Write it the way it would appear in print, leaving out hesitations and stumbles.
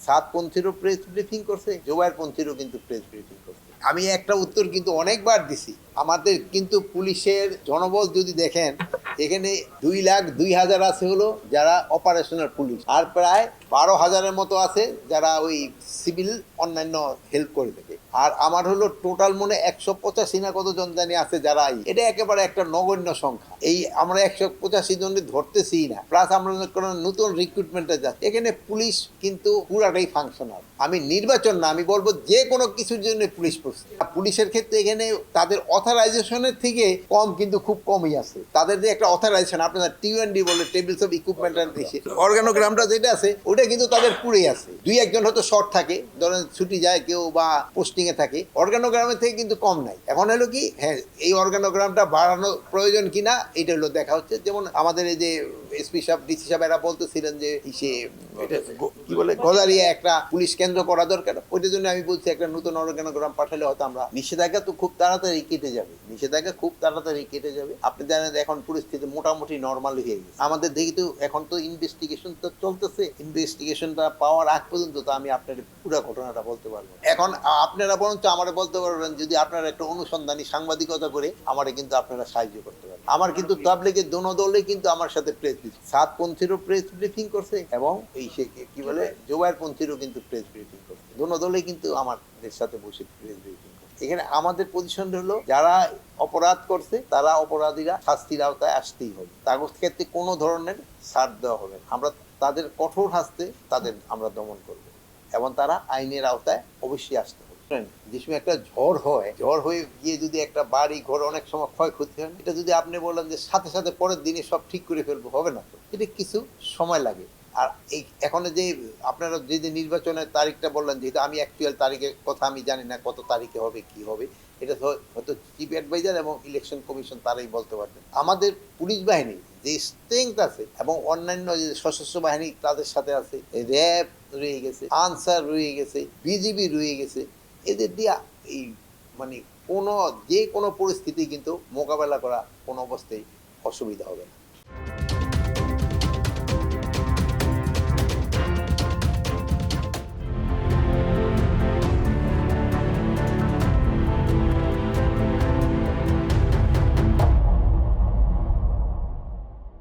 সাতপন্থীরও press briefing করছে, জোবায়েরপন্থীরও কিন্তু press briefing করছে। আমি একটা উত্তর কিন্তু অনেকবার দিছি। আমাদের কিন্তু পুলিশের জনবল যদি দেখেন, এখানে 2,02,000 আছে হলো যারা অপারেশনাল পুলিশ, আর প্রায় 12,000-এর মতো আছে যারা ওই সিভিল অন্যান্য হেল্প করে থাকে। আর আমার হলো টোটাল মনে 185 না কতজন জানি আছে যারা এটা একেবারে একটা নগণ্য সংখ্যা। এই আমরা 185 জনের ধরতেছি না, প্লাস আমরা কোনো নতুন রিক্রুটমেন্টে যাচ্ছি। এখানে পুলিশ কিন্তু পুরাটাই ফাংশনাল। আমি নির্বাচন না, আমি বলবো যে কোনো কিছুর জন্য পুলিশ পড়ছে। পুলিশের ক্ষেত্রে এখানে তাদের অথরাইজেশনের থেকে কম কিন্তু খুব কমই আছে। তাদের যে একটা অথরাইজেশন, আপনার টিউএনডি বলে টেবিলস অফ ইকুইপমেন্ট অ্যান্ড অর্গানোগ্রামটা যেটা আছে ওটা কিন্তু তাদের পুরেই আছে। দুই একজন হয়তো শর্ট থাকে, ধরেন ছুটি যায় কেউ বা পোস্টিং এ থাকে, অর্গানোগ্রামের থেকে কিন্তু কম নাই। এখন হলো কি, হ্যাঁ এই অর্গানোগ্রামটা বাড়ানো প্রয়োজন কিনা এটা হলো দেখা হচ্ছে। যেমন আমাদের এই যে এসপি সাহেব, ডিসি সাহেব এরা বলতেছিলেন যে সে কি বলে গজারিয়া একটা পুলিশ কেন্দ্র করা দরকার। ওইটার জন্য আমি বলছি একটা নতুন অর্গানোগ্রাম পাঠালে হয়তো আমরা, নিষেধাজ্ঞা তো খুব তাড়াতাড়ি কেটে যাবে, নিষেধাজ্ঞা খুব তাড়াতাড়ি কেটে যাবে। আপনি জানেন এখন পরিস্থিতি মোটামুটি নর্মাল হয়ে গেছে আমাদের দেখি। তো এখন তো ইনভেস্টিগেশন তো চলতেছে, ইনভেস্টিগেশনটা পাওয়ার আগ পর্যন্ত তো আমি আপনার পুরো ঘটনাটা বলতে পারবো। এখন আপনারা বরঞ্চ আমারে বলতে পারবেন, যদি আপনারা একটা অনুসন্ধানী সাংবাদিকতা করে আমারে কিন্তু আপনারা সাহায্য করতে পারেন। আমার কিন্তু তাবলীগের দোনো দলে কিন্তু আমার সাথে প্রেস ব্রিফিং, সাতপন্থীরও প্রেস ব্রিফিং করছে এবং এই সে কি বলে জোবায়েরপন্থীরও কিন্তু প্রেস ব্রিফিং করছে। দোনো দলে কিন্তু আমাদের সাথে বসে প্রেস ব্রিফিং করছে। এখানে আমাদের পজিশন হলো যারা অপরাধ করছে তারা অপরাধীরা শাস্তির আওতায় আসতেই হবে, তার ক্ষেত্রে কোনো ধরনের ছাড় দেওয়া হবে না। আমরা তাদের কঠোর হাসতে তাদের আমরা দমন করব এবং তারা আইনের আওতায় অবশ্যই আসতে হবে। যে সময় একটা ঝড় হয়, ঝড় হয়ে গিয়ে যদি একটা বাড়ি ঘর অনেক সময় ক্ষয়ক্ষতি হয়, এটা যদি আপনি বলেন যে সাথে সাথে পরের দিনে সব ঠিক করে ফেলবো, হবে না তো, এটা কিছু সময় লাগে। আর এই এখন যে আপনারা যে নির্বাচনের তারিখটা বললেন, যেহেতু আমি অ্যাকচুয়াল তারিখের কথা আমি জানি না কত তারিখে হবে কি হবে, এটা হয়তো চিফ অ্যাডভাইজার এবং ইলেকশন কমিশন তারাই বলতে পারবেন। আমাদের পুলিশ বাহিনী যে স্ট্রেংথ আছে এবং অন্যান্য যে সশস্ত্র বাহিনী তাদের সাথে আছে, র্যাব রয়ে গেছে, আনসার রয়ে গেছে, বিজিবি রয়ে গেছে, এদের দিয়ে এই মানে যে কোনো পরিস্থিতি কিন্তু মোকাবেলা করা কোনো অবস্থায় অসুবিধা হবে না।